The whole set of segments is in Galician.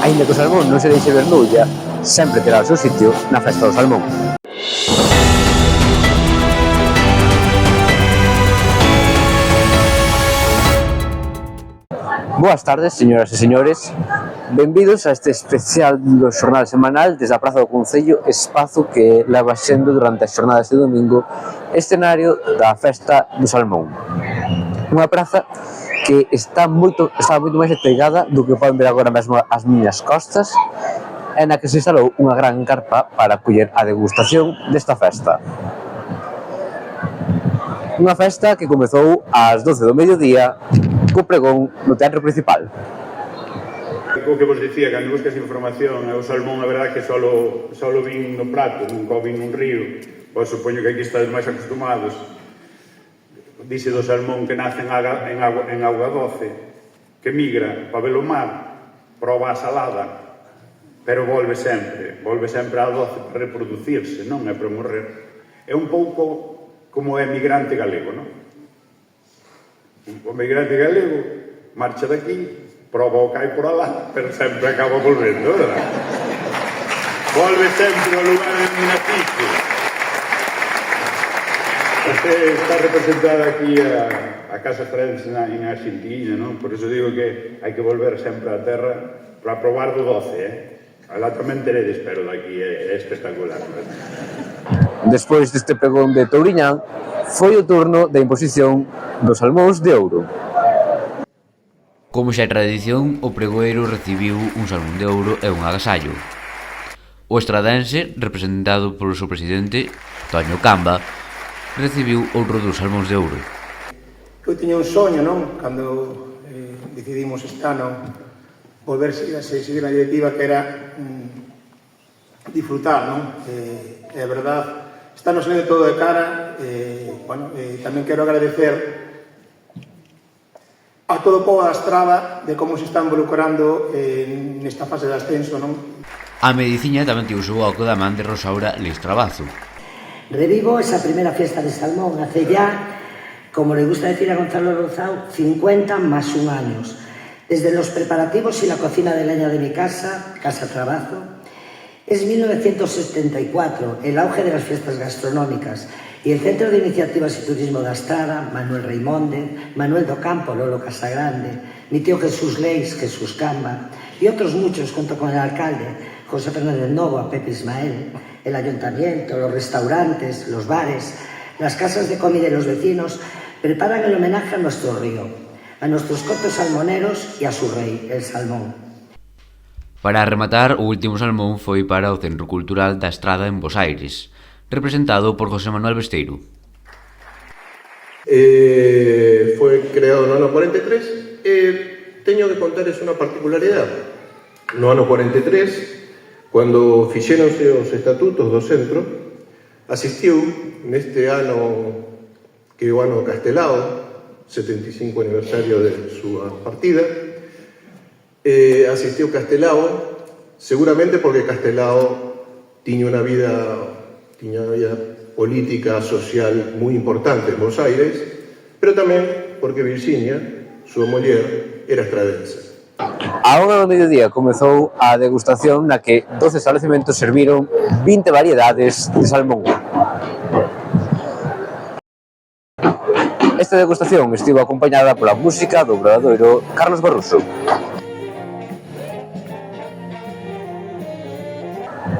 aínda que o salmón non se deixe ver no Ulla, sempre terá o seu sitio na festa do salmón. Boas tardes, señoras e señores. Benvidos a este especial do xornal semanal desde a Praza do Concello, espazo que leva sendo durante as xornadas de domingo escenario da festa do salmón. Unha praza que está moito máis despegada do que poden ver agora mesmo as miñas costas, e na que se instalou unha gran carpa para acoller a degustación desta festa. Unha festa que comezou ás 12 do mediodía co pregón no teatro principal. O que vos dicía, cando buscas información, o salmón, a verdade que solo vin no prato, nunca o vin nun río, pois supoño que aquí estades máis acostumados. Dice do salmón que nace en auga doce, que migra para ver o mar, proba a salada, pero volve sempre á doce para reproducirse, non é para morrer. É un pouco como é migrante galego, non? O migrante galego marcha daqui, proba o cai por alá, pero sempre acaba volvendo, verdad? Volve sempre ao lugar de nacido. Está representada aquí a Casa Friends en Argentina, non? Por iso digo que hai que volver sempre á terra para probar do doce, Alá tamén teredes, pero daqui é espectacular, verdad? Despois deste pregón de Touriñán, foi o turno da imposición dos salmóns de ouro. Como xa é tradición, o pregoeiro recibiu un salmón de ouro e un agasallo. O estradense, representado polo seu presidente, Toño Camba, recibiu outro dos salmóns de ouro. Eu tiña un soño, non? Cando decidimos este ano volver a seguir na directiva, que era disfrutar, non? É verdade, está nos sendo todo de cara. Tamén quero agradecer a todo o pobo da Estrada de como se está involucrando nesta fase de ascenso, non? A mediciña tamén tivo o seu oco da man de Rosaura Leis Trabazo. Revivo esa primera fiesta de salmón hace ya, como le gusta decir a Gonzalo Rozao, 50 más un años. Desde los preparativos y la cocina de leña de mi casa, Casa Trabazo, es 1974, el auge de las fiestas gastronómicas, y el Centro de Iniciativas y Turismo da Estrada, Manuel Reimonde, Manuel do Campo, Lolo Casagrande, mi tío Jesús Leis, Jesús Camba, y otros muchos, junto con el alcalde, José Fernández Novo, a Pepe Ismael, el ayuntamiento, los restaurantes, los bares, las casas de comida y los vecinos, preparan el homenaje a nuestro río, a nuestros cotos salmoneros y a su rey, el salmón. Para rematar, o último salmón foi para o Centro Cultural da Estrada en Bos Aires, representado por José Manuel Besteiro. Foi creado no ano 43 e teño que contarles unha particularidade. No ano 43, cando fixéronse os estatutos do centro, asistiu neste ano, que é o ano Castelao, 75 aniversario de súa partida, asistiu Castelao, seguramente porque Castelao tiña unha vida política, social moi importante en Bos Aires, pero tamén porque Virxinia, súa muller, era estradense. A unha do mediodía comezou a degustación na que 12 estabelecementos serviron 20 variedades de salmón. Esta degustación estivo acompañada pola música do obradoiro Carlos Barroso.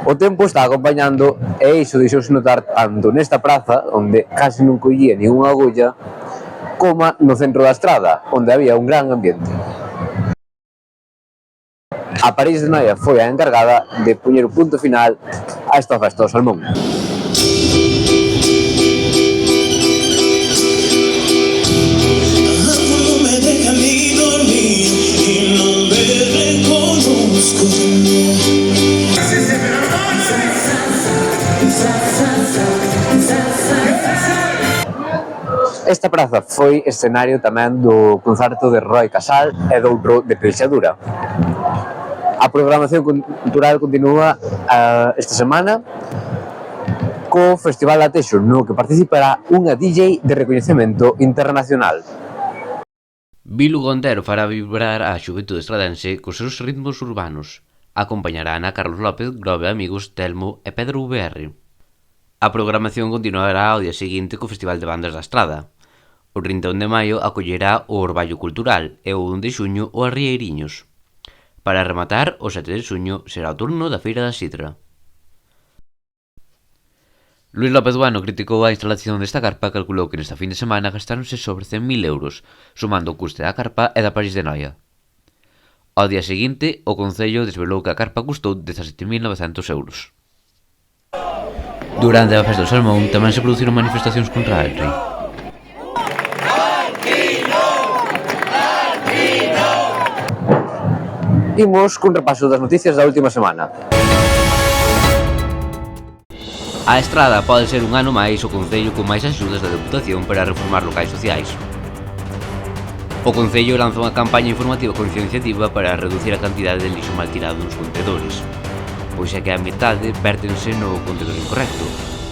O tempo está acompañando e iso deixouse notar tanto nesta praza, onde casi non collía ninguna agulla, como no centro da Estrada, onde había un gran ambiente. A París de Noia foi a encargada de poñer o punto final a esta festa do salmón. Esta praza foi escenario tamén do concerto de Roi Casal e doutro de Peixadura. A programación cultural continúa esta semana co Festival Atexo, no que participará unha DJ de recoñecemento internacional. Vilu Gontero fará vibrar a xuventude estradense cos seus ritmos urbanos. acompañará Ana Carlos López, Grove Amigos, Telmo e Pedro VR. A programación continuará ao día seguinte co Festival de Bandas da Estrada. O 31 de maio acollerá o Orballo Cultural e o 1 de xuño o Arrieiriños. Para rematar, o 7 de xuño será o turno da Feira da Sidra. Luís López Bueno criticou a instalación desta carpa e calculou que nesta fin de semana gastáronse sobre 100.000 euros, sumando o custe da carpa e da París de Noia. Ao día seguinte, o Concello desvelou que a carpa custou 17.900 euros. Durante a festa do Salmón tamén se produciron manifestacións contra a Elri. Imos cun repaso das noticias da última semana. A Estrada pode ser un ano máis o Concello con máis axudas da Deputación para reformar locais sociais. O Concello lanza unha campaña informativa concienciativa para reducir a cantidade de lixo mal tirado nos contedores, pois é que a metade vértense no contedor incorrecto,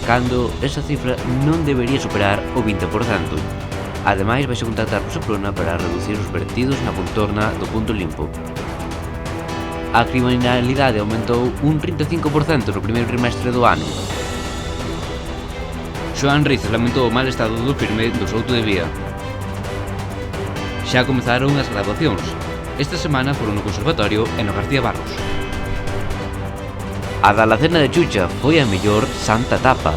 cando esa cifra non debería superar o 20%. Ademais, vaise contactar co Seprona para reducir os vertidos na contorna do punto limpo. A criminalidade aumentou un 35% no primeiro trimestre do ano. Xoán Rices lamentou o mal estado do firme do Souto de Vía. Xa comezaron as graduacións. Esta semana foron no Conservatorio e no García Barros. A da Lacena de Chucha foi a mellor santa tapa.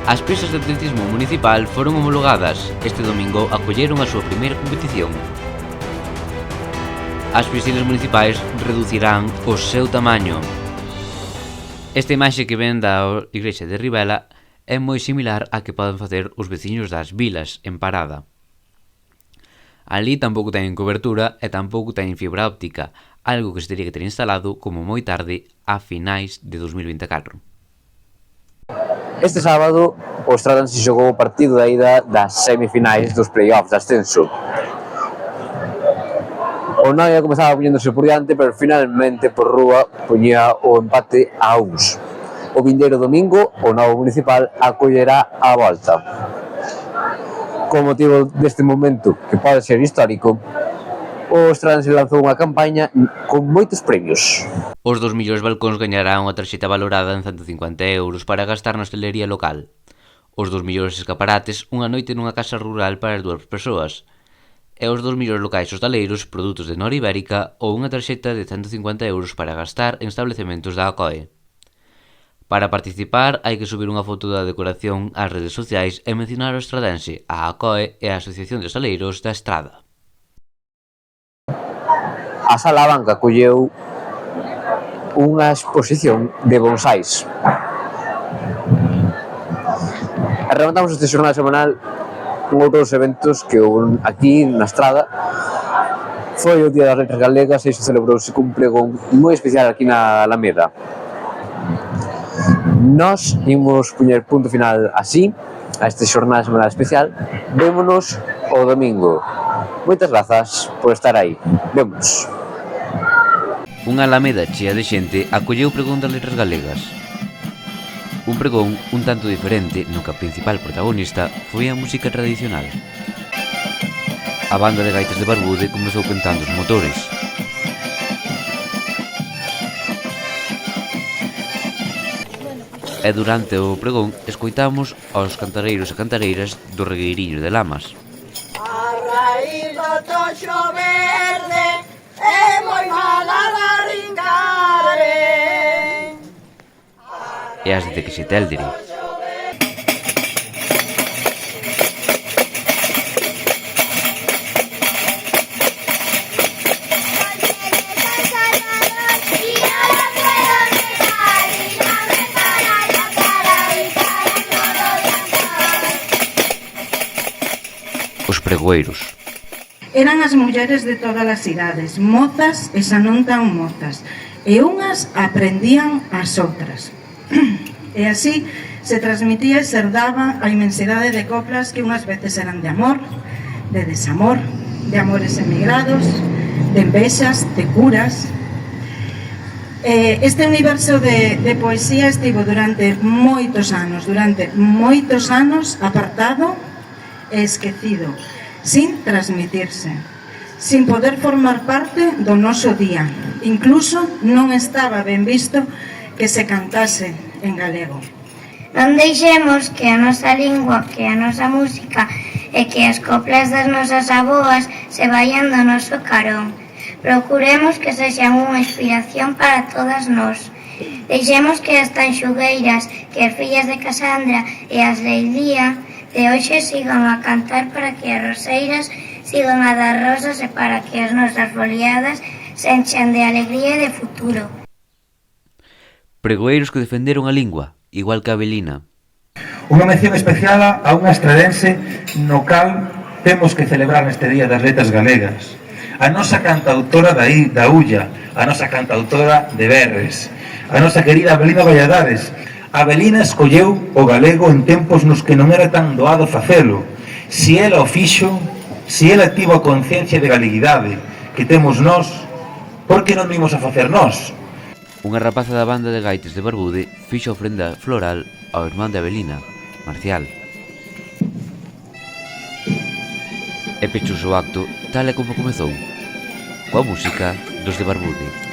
As pistas de atletismo municipal foron homologadas. Este domingo acolleron a súa primeira competición. As piscinas municipais reducirán o seu tamaño. Esta imaxe que ven da igrexa de Ribela é moi similar á que poden facer os veciños das vilas en Parada. Ali tampouco teñen cobertura e tampouco teñen fibra óptica, algo que se teria que ter instalado como moi tarde a finais de 2024. Este sábado, o Estrada se xogou o partido da ida das semifinais dos play-offs de ascenso. O Noia comezaba poñéndose por diante, pero finalmente por rúa poñía o empate a uns. O vindeiro domingo, o novo municipal acollerá a volta. Con motivo deste momento, que pode ser histórico, o Estranse lanzou unha campaña con moitos premios. Os 2 millóns balcóns gañarán unha tarxeta valorada en 150 euros para gastar na hostelería local. Os 2 millóns escaparates, unha noite nunha casa rural para as 2 persoas. E os 2 millóns locais hostaleiros, produtos de Nor Ibérica ou unha tarxeta de 150 euros para gastar en establecementos da ACOE. Para participar hai que subir unha foto da decoración ás redes sociais e mencionar o estradense, a ACOE e a Asociación de Hostaleiros da Estrada. A Sala Banca colleu unha exposición de bonsais. E rematamos este xornal semanal con outros eventos que houve aquí na Estrada. Foi o Día das Letras Galegas e iso celebrouse cun pregón moi especial aquí na Alameda. Nós imos poñer punto final así a este xornal semanal especial. Vémonos o domingo. Moitas grazas por estar aí. Vemos. Unha Alameda chea de xente acolleu o pregón das Letras Galegas. Un pregón un tanto diferente no que a principal protagonista foi a música tradicional. A banda de gaitas de Barbude comezou cantando os motores. E durante o pregón escoitamos aos cantareiros e cantareiras do Regueiriño de Lamas. A raíz do toxo verde é moi mala da rincare. E as de Texiteldiri. Os pregoeiros. Eran as mulleres de todas as idades, mozas e xa non tan mozas, e unhas aprendían as outras. E así se transmitía e se herdaba a inmensidade de coplas que unhas veces eran de amor, de desamor, de amores emigrados, de envexas, de curas. Este universo de poesía estivo durante moitos anos apartado e esquecido, sin transmitirse, sin poder formar parte do noso día. Incluso non estaba ben visto que se cantase en galego. Non deixemos que a nosa lingua, que a nosa música e que as coplas das nosas aboas se vayan do noso carón. Procuremos que sexan unha inspiración para todas nós. Deixemos que as tanxugueiras, que as fillas de Casandra e as de Ilía de hoxe sigan a cantar para que as roseiras sigan a dar rosas e para que as nosas foliadas se enchen de alegría e de futuro. Pregoeiros que defenderon a lingua, igual que a Avelina. Unha mención especial a unha estradense no cal temos que celebrar neste Día das Letras Galegas. A nosa cantautora da Ulla, a nosa cantautora de Berres, a nosa querida Avelina Valladares. Avelina escolleu o galego en tempos nos que non era tan doado facelo. Si ela o fixo, si ela tivo a conciencia de galeguidade que temos nós, por que non vimos a facer nós? Unha rapaza da banda de gaites de Barbude fixo ofrenda floral ao irmán de Avelina, Marcial. E pechou o acto tal e como comezou, coa música dos de Barbude.